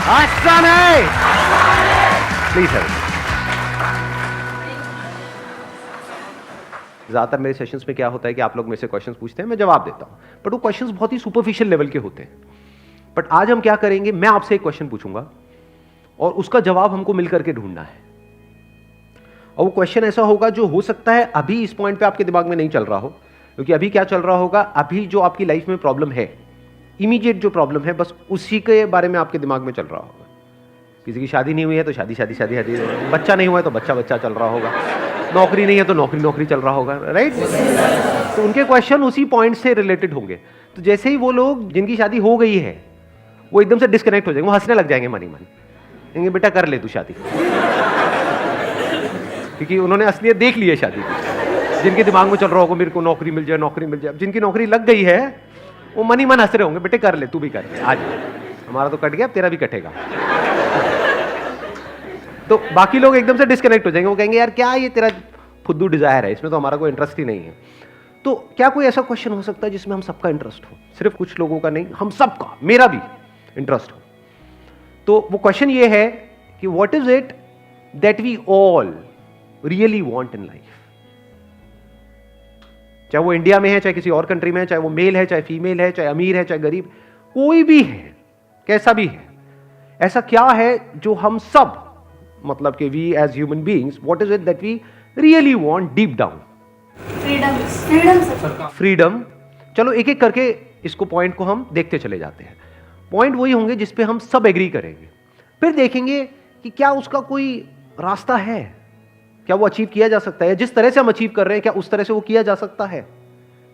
अच्छा नहीं, please sir. ज्यादातर मेरे सेशंस में क्या होता है कि आप लोग मेरे से क्वेश्चंस पूछते हैं, मैं जवाब देता हूं, बट वो क्वेश्चंस बहुत ही सुपरफिशियल लेवल के होते हैं। बट आज हम क्या करेंगे, मैं आपसे एक क्वेश्चन पूछूंगा और उसका जवाब हमको मिलकर के ढूंढना है। और वो क्वेश्चन ऐसा होगा जो हो सकता है अभी इस पॉइंट पे आपके दिमाग में नहीं चल रहा हो, क्योंकि अभी क्या चल रहा होगा, अभी जो आपकी लाइफ में प्रॉब्लम है, इमीडिएट जो प्रॉब्लम है, बस उसी के बारे में आपके दिमाग में चल रहा होगा। किसी की शादी नहीं हुई है तो शादी शादी शादी शादी, बच्चा नहीं हुआ है तो बच्चा बच्चा चल रहा होगा, नौकरी नहीं है तो नौकरी नौकरी चल रहा होगा, राइट। तो उनके क्वेश्चन उसी पॉइंट से रिलेटेड होंगे। तो जैसे ही वो लोग जिनकी शादी हो गई है वो एकदम से डिस्कनेक्ट हो जाएंगे, वो हंसने लग जाएंगे मन ही मन, कहेंगे बेटा कर ले तू शादी, क्योंकि उन्होंने असलियत देख ली है शादी की। जिनके दिमाग में चल रहा होगा मेरे को नौकरी मिल जाए नौकरी मिल जाए, अब जिनकी नौकरी लग गई है वो मन ही मन हंस रहे होंगे, बेटे कर ले तू भी कर ले, आज हमारा तो कट गया तेरा भी कटेगा। तो बाकी लोग एकदम से डिस्कनेक्ट हो जाएंगे, वो कहेंगे यार क्या ये तेरा फुद्दू डिजायर है, इसमें तो हमारा कोई इंटरेस्ट ही नहीं है। तो क्या कोई ऐसा क्वेश्चन हो सकता है जिसमें हम सबका इंटरेस्ट हो, सिर्फ कुछ लोगों का नहीं, हम सबका, मेरा भी इंटरेस्ट हो? तो वो क्वेश्चन ये है कि what is it that we all really want in life. चाहे वो इंडिया में है, चाहे किसी और कंट्री में है, चाहे वो मेल है, चाहे फीमेल है, चाहे अमीर है, चाहे गरीब, कोई भी है, कैसा भी है, ऐसा क्या है जो हम सब, मतलब कि we as human beings, what is it that we really want deep down? Freedom. चलो एक एक करके इसको पॉइंट को हम देखते चले जाते हैं। पॉइंट वही होंगे जिस पे हम सब एग्री करेंगे, फिर देखेंगे कि क्या उसका कोई रास्ता है, क्या वो अचीव किया जा सकता है, जिस तरह से हम अचीव कर रहे हैं क्या उस तरह से वो किया जा सकता है,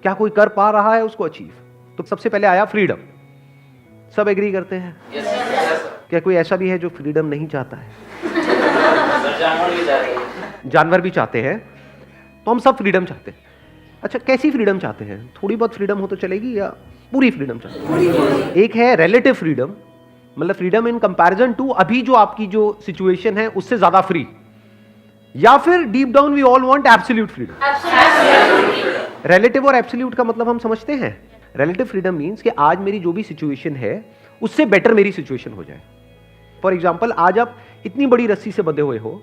क्या कोई कर पा रहा है उसको अचीव। तो सबसे पहले आया फ्रीडम, सब एग्री करते हैं। क्या कोई ऐसा भी है जो फ्रीडम नहीं चाहता है? जानवर भी चाहते हैं, तो हम सब फ्रीडम चाहते हैं। अच्छा, कैसी फ्रीडम चाहते हैं? थोड़ी बहुत फ्रीडम हो तो चलेगी या पूरी फ्रीडम चाहते हैं? एक है रिलेटिव फ्रीडम, मतलब फ्रीडम इन कंपैरिजन टू अभी जो आपकी जो सिचुएशन है उससे ज्यादा फ्री, या फिर deep down we all want absolute freedom. Relative और एब्सोल्यूट का मतलब हम समझते हैं। रिलेटिव फ्रीडम मींस कि आज मेरी जो भी सिचुएशन है उससे बेटर मेरी सिचुएशन हो जाए। फॉर एग्जाम्पल, आज आप इतनी बड़ी रस्सी से बंधे हुए हो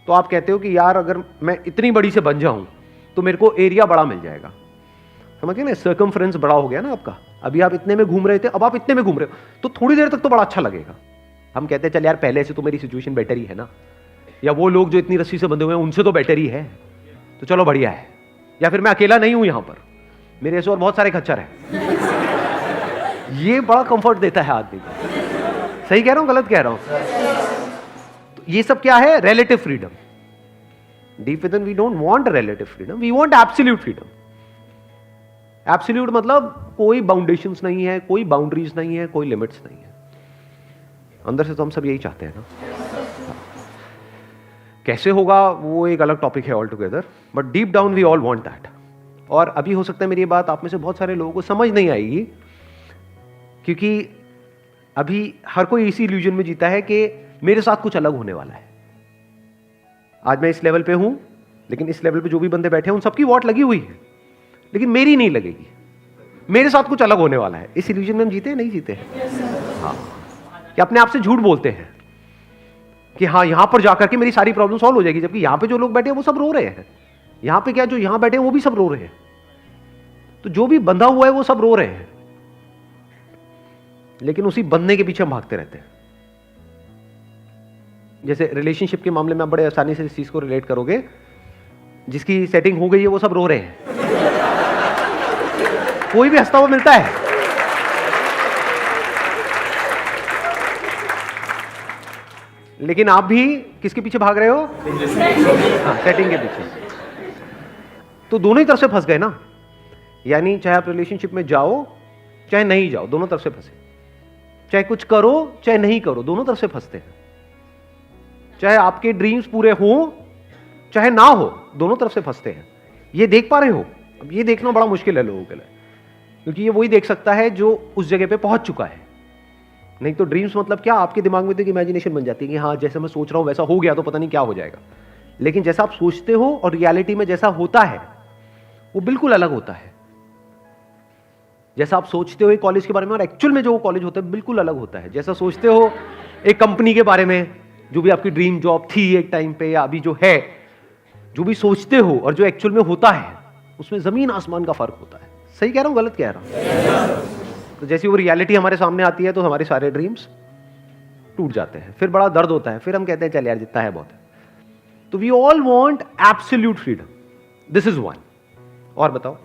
तो आप कहते हो कि यार अगर मैं इतनी बड़ी से बन जाऊं तो मेरे को एरिया बड़ा मिल जाएगा, समझिए ना, सर्कमफ्रेंस बड़ा हो गया ना आपका। अभी आप इतने में घूम रहे थे, अब आप इतने में घूम रहे हो, तो थोड़ी देर तक तो बड़ा अच्छा लगेगा। हम कहते हैं चल यार पहले से तो मेरी सिचुएशन बेटर ही है ना, या वो लोग जो इतनी रस्सी से बंधे हुए हैं उनसे तो बेटर ही है, तो चलो बढ़िया है। या फिर मैं अकेला नहीं हूं यहां पर, मेरे ऐसे और बहुत सारे खच्चर हैं। ये बड़ा कंफर्ट देता है आदमी को। सही कह रहा हूं गलत कह रहा हूं? तो ये सब क्या है? Relative freedom. Deep within we don't want relative freedom, we want absolute freedom. Absolute मतलब कोई बाउंडेशंस नहीं है, कोई बाउंड्रीज नहीं है, कोई लिमिट्स नहीं है। अंदर से तो हम सब यही चाहते हैं ना। कैसे होगा वो एक अलग टॉपिक है all together, but deep down we all want that. और अभी हो सकता है मेरी बात आप में से बहुत सारे लोगों को समझ नहीं आएगी, क्योंकि अभी हर कोई इसी इल्यूजन में जीता है कि मेरे साथ कुछ अलग होने वाला है। आज मैं इस लेवल पे हूं, लेकिन इस लेवल पे जो भी बंदे बैठे हैं उन सबकी वॉट लगी हुई है, लेकिन मेरी नहीं लगेगी। मेरे साथ कुछ अलग होने वाला है। इस इल्यूजन में हम जीते हैं नहीं जीते हैं? हाँ, कि अपने आप से झूठ बोलते हैं कि हाँ यहां पर जाकर के मेरी सारी प्रॉब्लम सॉल्व हो जाएगी, जबकि यहां पे जो लोग बैठे हैं वो सब रो रहे हैं। यहां पे क्या, जो यहां बैठे हैं वो भी सब रो रहे हैं। तो जो भी बंधा हुआ है वो सब रो रहे हैं, लेकिन उसी बंधने के पीछे हम भागते रहते हैं। जैसे रिलेशनशिप के मामले में आप बड़े आसानी से इस चीज को रिलेट करोगे, जिसकी सेटिंग हो गई है वो सब रो रहे हैं, कोई भी हंसता हुआ मिलता है। लेकिन आप भी किसके पीछे भाग रहे हो? हाँ, सेटिंग के पीछे। तो दोनों ही तरफ से फंस गए ना। यानी चाहे आप रिलेशनशिप में जाओ चाहे नहीं जाओ, दोनों तरफ से फंसे। चाहे कुछ करो चाहे नहीं करो, दोनों तरफ से फंसते हैं। चाहे आपके ड्रीम्स पूरे हों चाहे ना हो, दोनों तरफ से फंसते हैं। ये देख पा रहे हो? अब ये देखना बड़ा मुश्किल है लोगों के लिए, क्योंकि ये वही देख सकता है जो उस जगह पे पहुंच चुका है। नहीं तो ड्रीम्स मतलब क्या, आपके दिमाग में तो एक इमेजिनेशन बन जाती है कि हाँ जैसे मैं सोच रहा हूं वैसा हो गया तो पता नहीं क्या हो जाएगा। लेकिन जैसा आप सोचते हो और रियलिटी में जैसा होता है वो बिल्कुल अलग होता है। जैसा आप सोचते हो कॉलेज के बारे में और एक्चुअल में जो कॉलेज होता है बिल्कुल अलग होता है। जैसा सोचते हो एक कंपनी के बारे में, जो भी आपकी ड्रीम जॉब थी एक टाइम पे या अभी जो है, जो भी सोचते हो और जो एक्चुअल में होता है, उसमें जमीन आसमान का फर्क होता है। सही कह रहा हूं, गलत कह रहा हूं? तो जैसी वो रियलिटी हमारे सामने आती है तो हमारे सारे ड्रीम्स टूट जाते हैं, फिर बड़ा दर्द होता है, फिर हम कहते हैं चल यार जितना है बहुत है। तो we all want absolute freedom, this is one. और बताओ?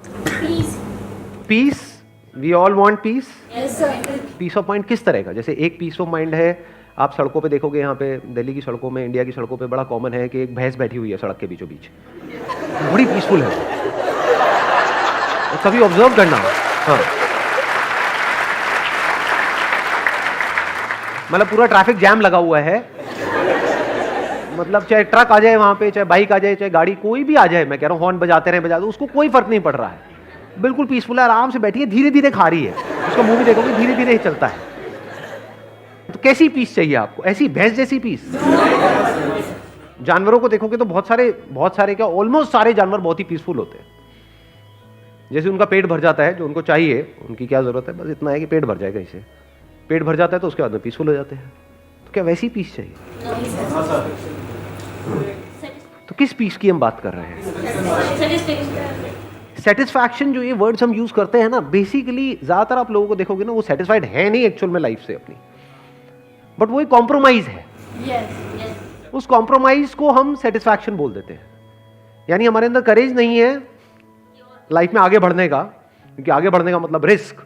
Peace, we all want peace. Peace of mind किस तरह का? जैसे एक पीस ऑफ माइंड है, आप सड़कों पे देखोगे, यहाँ पे दिल्ली की सड़कों में, इंडिया की सड़कों पे बड़ा कॉमन है कि एक भैंस बैठी हुई है सड़क के बीचों बीच, बड़ी पीसफुल है। कभी ऑब्जर्व करना। हाँ, मतलब पूरा ट्रैफिक जैम लगा हुआ है, मतलब चाहे ट्रक आ जाए वहां पे, चाहे बाइक आ जाए, चाहे गाड़ी कोई भी आ जाए, मैं कह रहा हूँ हॉर्न बजाते रहे बजाते, उसको कोई फर्क नहीं पड़ रहा है, बिल्कुल पीसफुल है, आराम से बैठी है, धीरे धीरे खा रही है, उसका मुंह भी देखोगे धीरे धीरे ही चलता है। तो कैसी पीस चाहिए आपको? ऐसी भैंस जैसी पीस? जानवरों को देखोगे तो बहुत सारे क्या, ऑलमोस्ट सारे जानवर बहुत ही पीसफुल होते हैं। जैसे उनका पेट भर जाता है, जो उनको चाहिए, उनकी क्या जरूरत है, बस इतना है कि पेट भर जाए, कहीं से पेट भर जाता है तो उसके बाद में पीसफुल हो जाते हैं। तो क्या वैसी पीस चाहिए? तो किस पीस की हम बात कर रहे हैं? सेटिस्फैक्शन, जो ये वर्ड्स हम यूज करते हैं ना, बेसिकली ज्यादातर आप लोगों को देखोगे ना, वो सेटिस्फाइड है नहीं एक्चुअल में लाइफ से अपनी, बट वो एक कॉम्प्रोमाइज है। उस कॉम्प्रोमाइज को हम सेटिस्फैक्शन बोल देते हैं। यानी हमारे अंदर करेज नहीं है लाइफ में आगे बढ़ने का, क्योंकि आगे बढ़ने का मतलब रिस्क।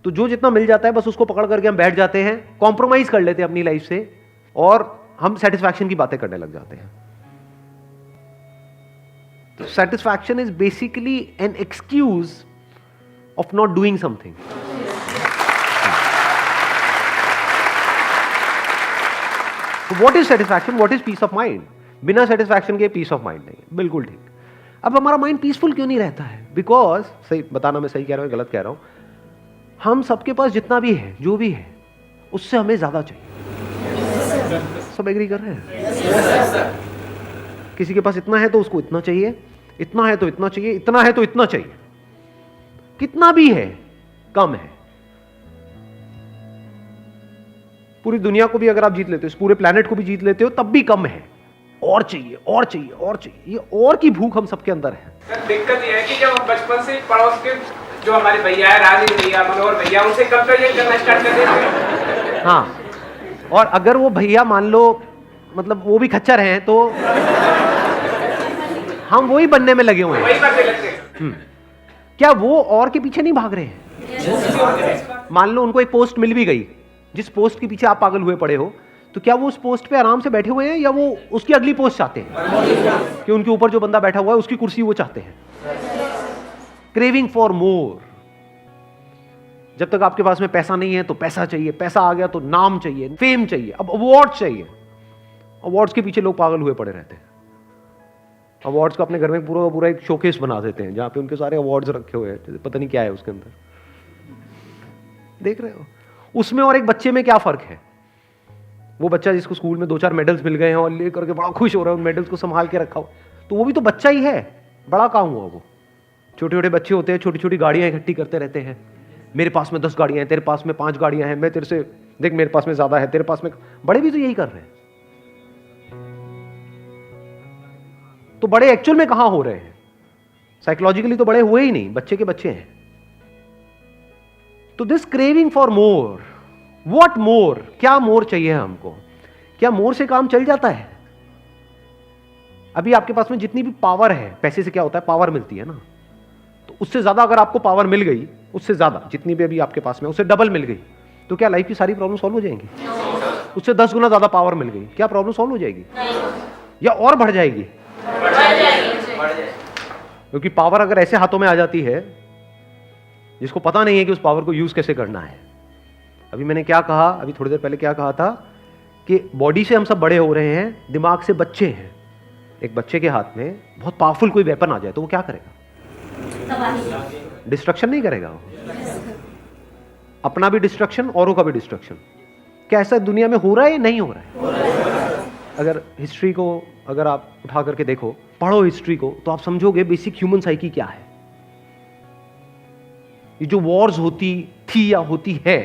तो जो जितना मिल जाता है बस उसको पकड़ करके हम बैठ जाते हैं, कॉम्प्रोमाइज कर लेते हैं अपनी लाइफ से, और हम सेटिस्फैक्शन की बातें करने लग जाते हैं। तो satisfaction is basically an excuse of not doing something. What is satisfaction, what is peace of mind? बिना सेटिस्फैक्शन के पीस ऑफ माइंड नहीं। बिल्कुल ठीक। अब हमारा माइंड पीसफुल क्यों नहीं रहता है? बिकॉज, सही बताना, मैं सही कह रहा हूं गलत कह रहा हूं, हम सबके पास जितना भी है, जो भी है, उससे हमें ज्यादा चाहिए। सब एग्री कर रहे हैं? किसी के पास इतना है तो उसको इतना चाहिए, इतना है तो इतना चाहिए, इतना है तो इतना चाहिए। कितना भी है कम है। पूरी दुनिया को भी अगर आप जीत लेते हो, इस पूरे प्लेनेट को भी जीत लेते हो, तब भी कम है। और चाहिए और चाहिए और चाहिए, ये और की भूख हम सबके अंदर है। दिक्कत ये है कि जब हम बचपन से पड़ोस के जो हमारे भैया है, राजी भैया, मनोहर भैया, उनसे कंपेरिजन करना स्टार्ट कर देते हैं। हाँ, और अगर वो भैया मान लो मतलब वो भी खच्चर हैं, तो हम वही बनने में लगे हुए हैं, वही करने लगते हैं। क्या वो और के पीछे नहीं भाग रहे हैं? मान लो उनको एक पोस्ट मिल भी गई, जिस पोस्ट के पीछे आप पागल हुए पड़े हो, तो क्या वो उस पोस्ट पे आराम से बैठे हुए हैं, या वो उसकी अगली पोस्ट चाहते हैं कि उनके ऊपर जो बंदा बैठा हुआ है उसकी कुर्सी वो चाहते हैं? Craving for more. जब तक आपके पास में पैसा नहीं है तो पैसा चाहिए, पैसा आ गया तो नाम चाहिए, फेम चाहिए, अब अवार्ड चाहिए। अवार्ड्स के पीछे लोग पागल हुए पड़े रहते हैं। अवार्ड्स का अपने घर में पूरा पूरा एक शोकेस बना देते हैं, जहां पे उनके सारे अवार्ड्स रखे हुए हैं, पता नहीं क्या है उसके अंदर। देख रहे हो? उसमें और एक बच्चे में क्या फर्क है? वो बच्चा जिसको स्कूल में 2-4 मेडल्स मिल गए हैं और लेकर के बड़ा खुश हो रहा है, उन मेडल्स को संभाल के रखा हो, तो वो भी तो बच्चा ही है। बड़ा काम हुआ वो? छोटे छोटे बच्चे होते हैं, छोटी छोटी गाड़ियां इकट्ठी करते रहते हैं। मेरे पास में 10 गाड़ियां हैं, तेरे पास में 5 गाड़ियां हैं, मैं तेरे से देख, मेरे पास में ज्यादा है, तेरे पास में। बड़े भी तो यही कर रहे हैं। तो बड़े एक्चुअल में कहां हो रहे हैं? साइकोलॉजिकली तो बड़े हुए ही नहीं, बच्चे के बच्चे हैं। तो this craving for more, what more? क्या मोर चाहिए हमको? क्या मोर से काम चल जाता है? अभी आपके पास में जितनी भी पावर है, पैसे से क्या होता है, पावर मिलती है ना, तो उससे ज्यादा अगर आपको पावर मिल गई, उससे ज्यादा जितनी भी अभी आपके पास में, उससे डबल मिल गई, तो क्या लाइफ की सारी प्रॉब्लम सॉल्व हो जाएंगी? उससे 10 गुना ज्यादा पावर मिल गई, क्या प्रॉब्लम सॉल्व हो जाएगी? या और बढ़ जाएगी? क्योंकि पावर अगर ऐसे हाथों में आ जाती है जिसको पता नहीं है कि उस पावर को यूज कैसे करना है। अभी मैंने क्या कहा, अभी थोड़ी देर पहले क्या कहा था कि बॉडी से हम सब बड़े हो रहे हैं, दिमाग से बच्चे हैं। एक बच्चे के हाथ में बहुत पावरफुल कोई वेपन आ जाए तो वो क्या करेगा? डिस्ट्रक्शन नहीं करेगा वो? अपना भी डिस्ट्रक्शन, औरों का भी डिस्ट्रक्शन। क्या ऐसा दुनिया में हो रहा है या नहीं हो रहा है? अगर हिस्ट्री को अगर आप उठा करके देखो, पढ़ो हिस्ट्री को, तो आप समझोगे बेसिक ह्यूमन साइकी क्या है। ये जो वॉर्स होती थी या होती है,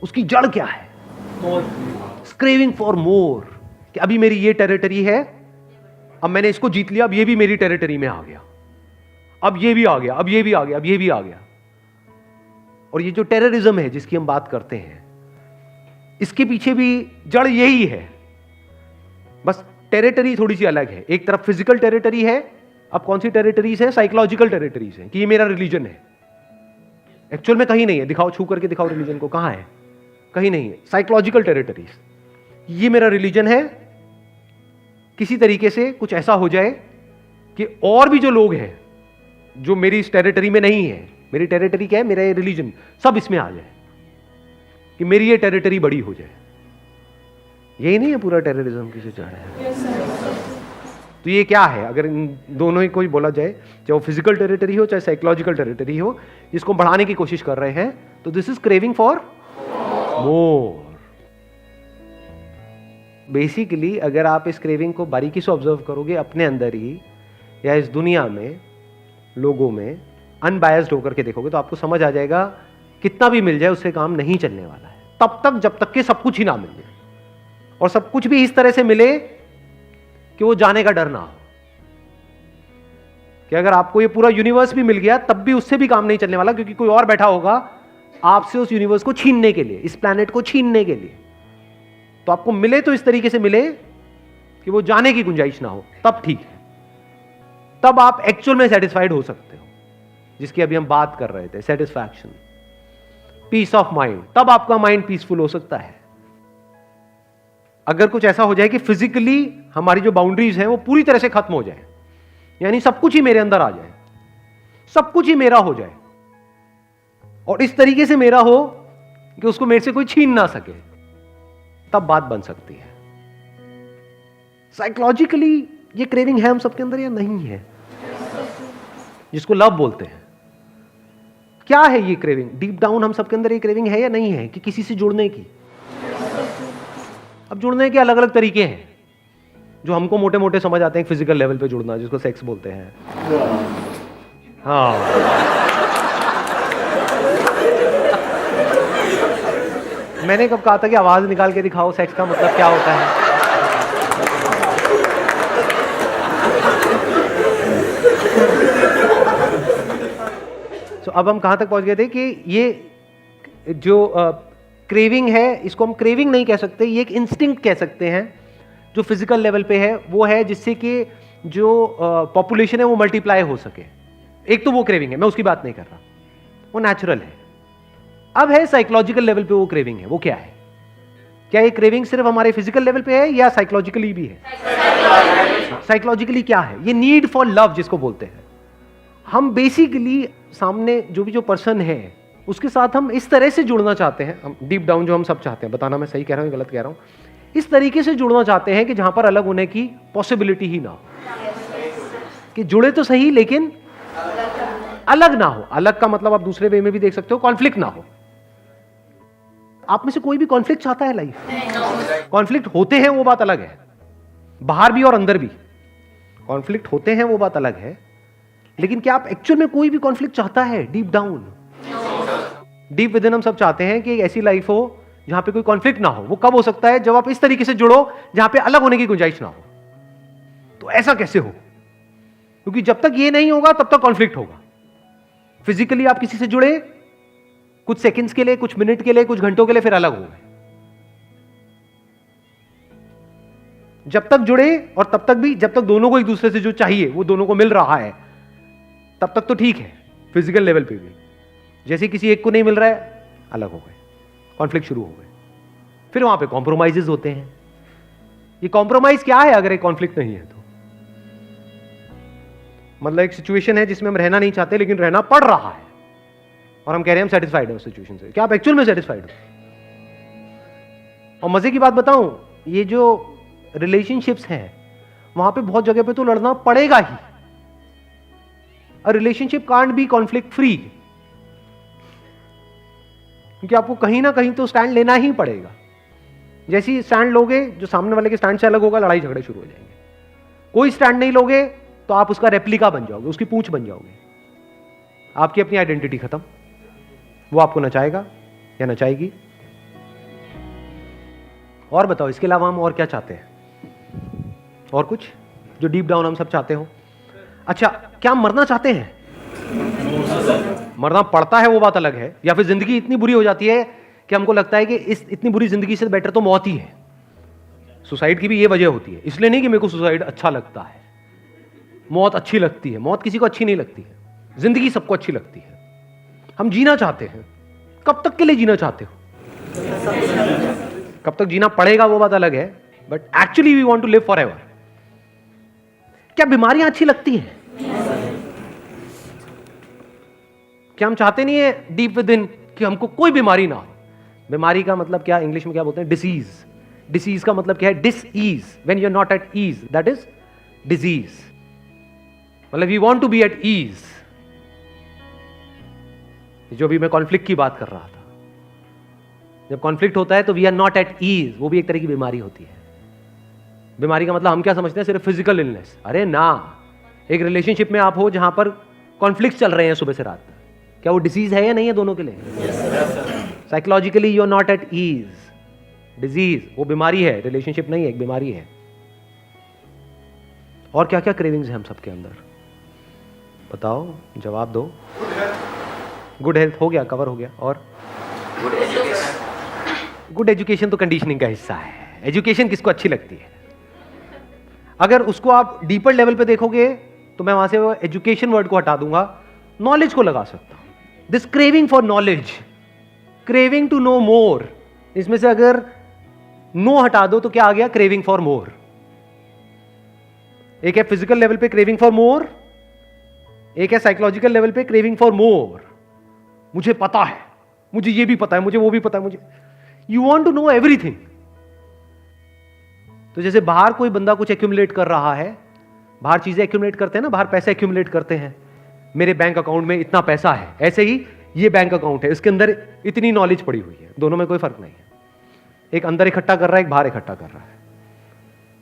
उसकी जड़ क्या है? क्रेविंग फॉर मोर, कि अभी मेरी ये टेरिटरी है, अब मैंने इसको जीत लिया, अब ये भी मेरी टेरिटरी में आ गया, अब ये भी आ गया, अब ये भी आ गया, अब ये भी आ गया। और ये जो टेररिज्म है जिसकी हम बात करते हैं, इसके पीछे भी जड़ यही है, बस टेरिटरी थोड़ी सी अलग है। एक तरफ फिजिकल टेरिटरी है, अब कौन सी टेरिटरीज है? साइकोलॉजिकल टेरिटरीज है, कि ये मेरा रिलीजन है। एक्चुअल में कहीं नहीं है, दिखाओ, छू करके दिखाओ रिलीजन को, कहां है? कहीं नहीं है। साइकोलॉजिकल टेरिटरीज, ये मेरा रिलीजन है। किसी तरीके से कुछ ऐसा हो जाए कि और भी जो लोग हैं जो मेरी इस टेरिटरी में नहीं है, मेरी टेरिटरी क्या है? मेरा ये रिलीजन, सब इसमें आ जाए, कि मेरी ये टेरिटरी बड़ी हो जाए। यही नहीं है पूरा टेररिज्म की जो जड़ है। तो ये क्या है? अगर इन दोनों ही कोई बोला जाए, चाहे वो फिजिकल टेरिटरी हो चाहे साइकोलॉजिकल टेरिटरी हो, जिसको बढ़ाने की कोशिश कर रहे हैं, तो this is craving for more. Basically अगर आप इस क्रेविंग को बारीकी से ऑब्जर्व करोगे अपने अंदर ही या इस दुनिया में लोगों में, अनबायस्ड होकर के देखोगे, तो आपको समझ आ जाएगा कितना भी मिल जाए उससे काम नहीं चलने वाला है, तब तक जब तक कि सब कुछ ही ना मिल जाए, और सब कुछ भी इस तरह से मिले कि वो जाने का डर ना हो। कि अगर आपको ये पूरा यूनिवर्स भी मिल गया तब भी उससे भी काम नहीं चलने वाला, क्योंकि कोई और बैठा होगा आपसे उस यूनिवर्स को छीनने के लिए, इस प्लैनेट को छीनने के लिए। तो आपको मिले तो इस तरीके से मिले कि वो जाने की गुंजाइश ना हो, तब ठीक है, तब आप एक्चुअल में सेटिस्फाइड हो सकते हो, जिसकी अभी हम बात कर रहे थे, सेटिस्फैक्शन, पीस ऑफ माइंड। तब आपका माइंड पीसफुल हो सकता है। अगर कुछ ऐसा हो जाए कि फिजिकली हमारी जो बाउंड्रीज हैं वो पूरी तरह से खत्म हो जाए, यानी सब कुछ ही मेरे अंदर आ जाए, सब कुछ ही मेरा हो जाए, और इस तरीके से मेरा हो कि उसको मेरे से कोई छीन ना सके, तब बात बन सकती है। साइकोलॉजिकली ये क्रेविंग है हम सबके अंदर या नहीं है, जिसको लव बोलते हैं? क्या है ये क्रेविंग? डीप डाउन हम सबके अंदर ये क्रेविंग है या नहीं है, कि किसी से जुड़ने की? अब जुड़ने के अलग अलग तरीके हैं, जो हमको मोटे मोटे समझ आते हैं। फिजिकल लेवल पे जुड़ना, जिसको सेक्स बोलते हैं। हाँ, मैंने कब कहा था कि आवाज निकाल के दिखाओ सेक्स का मतलब क्या होता है? तो अब हम कहां तक पहुंच गए थे कि ये जो क्रेविंग है, इसको हम क्रेविंग नहीं कह सकते, ये एक इंस्टिंक्ट कह सकते हैं, जो फिजिकल लेवल पे है, वो है जिससे कि जो पॉपुलेशन है वो मल्टीप्लाई हो सके। एक तो वो क्रेविंग है, मैं उसकी बात नहीं कर रहा, वो नेचुरल है। अब है साइकोलॉजिकल लेवल पे वो क्रेविंग है, वो क्या है? क्या ये क्रेविंग सिर्फ हमारे फिजिकल लेवल पे है या साइकोलॉजिकली भी है? साइकोलॉजिकली क्या है? ये नीड फॉर लव जिसको बोलते हैं। हम बेसिकली सामने जो भी जो पर्सन है उसके साथ हम इस तरह से जुड़ना चाहते हैं, हम डीप डाउन जो हम सब चाहते हैं, बताना मैं सही कह रहा हूं गलत कह रहा हूं, इस तरीके से जुड़ना चाहते हैं कि जहां पर अलग होने की पॉसिबिलिटी ही ना हो, कि जुड़े तो सही लेकिन अलग ना हो। अलग का मतलब आप दूसरे वे में भी देख सकते हो, कॉन्फ्लिक्ट ना हो। आप में से कोई भी कॉन्फ्लिक्ट चाहता है लाइफ? कॉन्फ्लिक्ट होते हैं वो बात अलग है, बाहर भी और अंदर भी कॉन्फ्लिक्ट होते हैं वो बात अलग है, लेकिन क्या आप एक्चुअल में कोई भी कॉन्फ्लिक्ट चाहता है? Deep down, deep with in हम सब चाहते हैं कि एक ऐसी लाइफ हो जहां पे कोई कॉन्फ्लिक्ट ना हो। वो कब हो सकता है? जब आप इस तरीके से जुड़ो जहां पे अलग होने की गुंजाइश ना हो। तो ऐसा कैसे हो? क्योंकि जब तक ये नहीं होगा तब तक कॉन्फ्लिक्ट होगा। फिजिकली आप किसी से जुड़े कुछ सेकंड्स के लिए, कुछ मिनट के लिए, कुछ घंटों के लिए, फिर अलग हो गए। जब तक जुड़े और तब तक भी, जब तक दोनों को एक दूसरे से जो चाहिए वो दोनों को मिल रहा है, तब तक तो ठीक है फिजिकल लेवल पे भी। जैसे किसी एक को नहीं मिल रहा है, अलग हो गए, कॉन्फ्लिक्ट शुरू हो गए। फिर वहां पे कॉम्प्रोमाइजेस होते हैं। ये कॉम्प्रोमाइज क्या है अगर एक कॉन्फ्लिक्ट नहीं है तो? मतलब एक सिचुएशन है जिसमें हम रहना नहीं चाहते लेकिन रहना पड़ रहा है, और हम कह रहे हैं हम सेटिस्फाइड हैं उस सिचुएशन से। क्या आप एक्चुअल में सेटिस्फाइड हो? और मजे की बात बताऊं, ये जो रिलेशनशिप्स हैं वहां पे बहुत जगह पे तो लड़ना पड़ेगा ही। A relationship can't be conflict free, क्योंकि आपको कहीं ना कहीं तो स्टैंड लेना ही पड़ेगा। जैसे ही स्टैंड लोगे जो सामने वाले के स्टैंड से अलग होगा, लड़ाई झगड़े शुरू हो जाएंगे। कोई स्टैंड नहीं लोगे तो आप उसका रेप्लिका बन जाओगे, उसकी पूंछ बन जाओगे, आपकी अपनी आइडेंटिटी खत्म। वो आपको नचाएगा या नचाएगी, और बताओ इसके अलावा हम और क्या चाहते हैं? और कुछ जो डीप डाउन हम सब चाहते हो? अच्छा, क्या हम मरना चाहते हैं? मरना पड़ता है वो बात अलग है, या फिर जिंदगी इतनी बुरी हो जाती है कि हमको लगता है कि इस इतनी बुरी जिंदगी से बेटर तो मौत ही है। सुसाइड की भी ये वजह होती है, इसलिए नहीं कि मेरे को सुसाइड अच्छा लगता है, मौत अच्छी लगती है। मौत किसी को अच्छी नहीं लगती है, जिंदगी सबको अच्छी लगती है। हम जीना चाहते हैं। कब तक के लिए जीना चाहते हो? कब तक जीना पड़ेगा वो बात अलग है, but actually we want to live forever. क्या बीमारियां अच्छी लगती हैं? क्या हम चाहते नहीं है डीप विद इन कि हमको कोई बीमारी ना हो? बीमारी का मतलब क्या, इंग्लिश में क्या बोलते हैं? डिसीज। डिसीज का मतलब क्या है? Dis ease. When you are not at ease, that is disease. मतलब we want to be at ease. जो भी मैं कॉन्फ्लिक्ट की बात कर रहा था, जब कॉन्फ्लिक्ट होता है तो we are not at ease, वो भी एक तरह की बीमारी होती है। बीमारी का मतलब हम क्या समझते हैं? सिर्फ फिजिकल इलनेस। अरे ना, एक रिलेशनशिप में आप हो जहां पर कॉन्फ्लिक्ट चल रहे हैं सुबह से रात तक, क्या वो डिसीज है या नहीं है दोनों के लिए? Psychologically you are not at ease. Disease वो बीमारी है, रिलेशनशिप नहीं है, एक बीमारी है। और क्या क्या क्रेविंग्स हैं हम सबके अंदर? बताओ, जवाब दो। गुड हेल्थ हो गया, कवर हो गया। और गुड एजुकेशन तो कंडीशनिंग का हिस्सा है। एजुकेशन किसको अच्छी लगती है? अगर उसको आप डीपर लेवल पे देखोगे तो मैं वहां से वो एजुकेशन वर्ड को हटा दूंगा, नॉलेज को लगा सकता हूं। This craving for knowledge, craving to know more, इसमें से अगर नो हटा दो तो क्या आ गया? Craving for more. एक है फिजिकल लेवल पे क्रेविंग फॉर मोर, एक है साइकोलॉजिकल लेवल पे क्रेविंग फॉर मोर। मुझे पता है, मुझे ये भी पता है, मुझे वो भी पता है, मुझे, you want to know everything. तो जैसे बाहर कोई बंदा कुछ एक्यूमुलेट कर रहा है, बाहर चीजें एक्यूमुलेट करते हैं ना, बाहर पैसे एक्यूमुलेट करते हैं, मेरे बैंक अकाउंट में इतना पैसा है, ऐसे ही ये बैंक अकाउंट है, इसके अंदर इतनी नॉलेज पड़ी हुई है। दोनों में कोई फर्क नहीं है, एक अंदर इकट्ठा कर रहा है, एक बाहर इकट्ठा कर रहा है।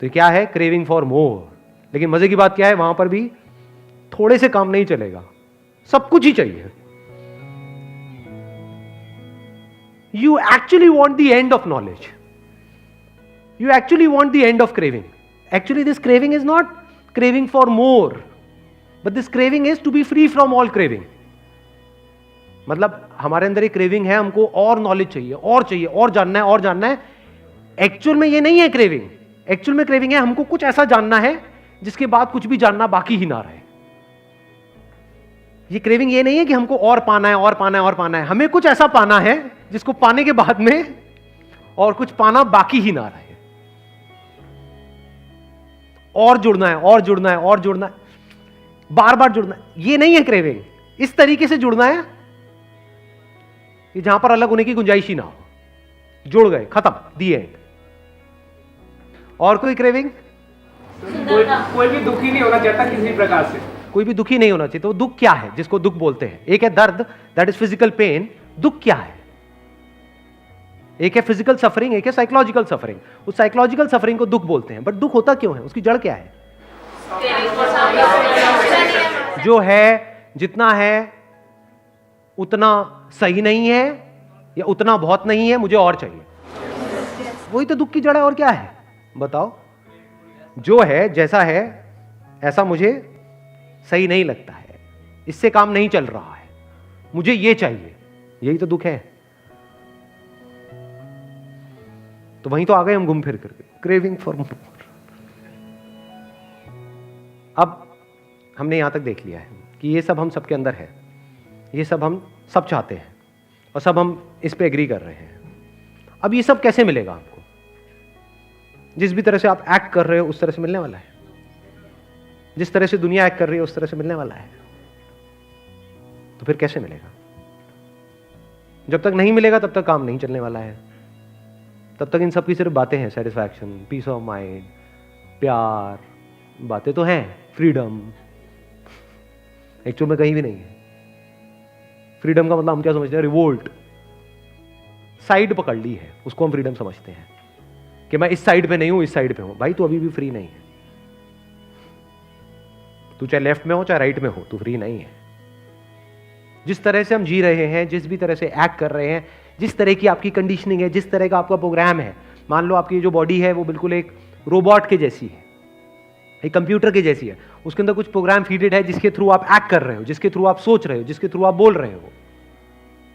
तो ये क्या है? Craving for more. लेकिन मजे की बात क्या है, वहां पर भी थोड़े से काम नहीं चलेगा, सब कुछ ही चाहिए। You actually want the end of knowledge. You actually want the end of craving. Actually, this craving is not craving for more, but this craving is to be free from all craving. मतलब हमारे अंदर एक craving है, हमको और knowledge चाहिए, और चाहिए, और जानना है, और जानना है। एक्चुअल में ये नहीं है क्रेविंग। एक्चुअल में क्रेविंग है हमको कुछ ऐसा जानना है जिसके बाद कुछ भी जानना बाकी ही ना रहे। ये क्रेविंग ये नहीं है कि हमको और पाना है, और पाना है, और पाना है। हमें कुछ ऐसा पाना है जिसको पाने के बाद में और कुछ पाना बाकी ही ना रहे। और जुड़ना है, और जुड़ना है, और जुड़ना है, बार बार जुड़ना है। ये नहीं है क्रेविंग। इस तरीके से जुड़ना है कि जहां पर अलग होने की गुंजाइश ही ना हो। जुड़ गए, खत्म, दी एंड। और कोई क्रेविंग? कोई भी दुखी नहीं होना चाहता किसी प्रकार से। कोई भी दुखी नहीं होना चाहिए। तो दुख क्या है जिसको दुख बोलते हैं? एक है दर्द, दैट इज फिजिकल पेन। दुख क्या है? एक है फिजिकल सफरिंग, एक है साइकोलॉजिकल सफरिंग। उस साइकोलॉजिकल सफरिंग को दुख बोलते हैं। बट दुख होता क्यों है? उसकी जड़ क्या है? जो है, जितना है उतना सही नहीं है, या उतना बहुत नहीं है, मुझे और चाहिए। वही तो दुख की जड़ है। और क्या है बताओ? जो है, जैसा है, ऐसा मुझे सही नहीं लगता है, इससे काम नहीं चल रहा है, मुझे ये चाहिए। यही तो दुख है। तो वहीं तो आ गए हम घूम फिर करके, क्रेविंग फॉर मोर। अब हमने यहां तक देख लिया है कि ये सब हम सबके अंदर है, ये सब हम सब चाहते हैं, और सब हम इस पे एग्री कर रहे हैं। अब ये सब कैसे मिलेगा आपको? जिस भी तरह से आप एक्ट कर रहे हो उस तरह से मिलने वाला है। जिस तरह से दुनिया एक्ट कर रही है उस तरह से मिलने वाला है। तो फिर कैसे मिलेगा? जब तक नहीं मिलेगा तब तक काम नहीं चलने वाला है। तब तक इन सब की सिर्फ बातें हैं, सेटिस्फैक्शन, पीस ऑफ माइंड, प्यार, बातें तो हैं, फ्रीडम, एक्चुअल में कहीं भी नहीं है। फ्रीडम का मतलब हम क्या समझते हैं? रिवोल्ट, साइड पकड़ ली है, उसको हम फ्रीडम समझते हैं कि मैं इस साइड पे नहीं हूं, इस साइड पे हूं। भाई तू अभी भी फ्री नहीं है। तू चाहे लेफ्ट में हो चाहे राइट में हो, तू फ्री नहीं है। जिस तरह से हम जी रहे हैं, जिस भी तरह से एक्ट कर रहे हैं, जिस तरह की आपकी कंडीशनिंग है, जिस तरह का आपका प्रोग्राम है, मान लो आपकी जो बॉडी है वो बिल्कुल एक रोबोट के जैसी है, एक कंप्यूटर के जैसी है, उसके अंदर कुछ प्रोग्राम फीडेड है जिसके थ्रू आप एक्ट कर रहे हो, जिसके थ्रू आप सोच रहे हो, जिसके थ्रू आप बोल रहे हो।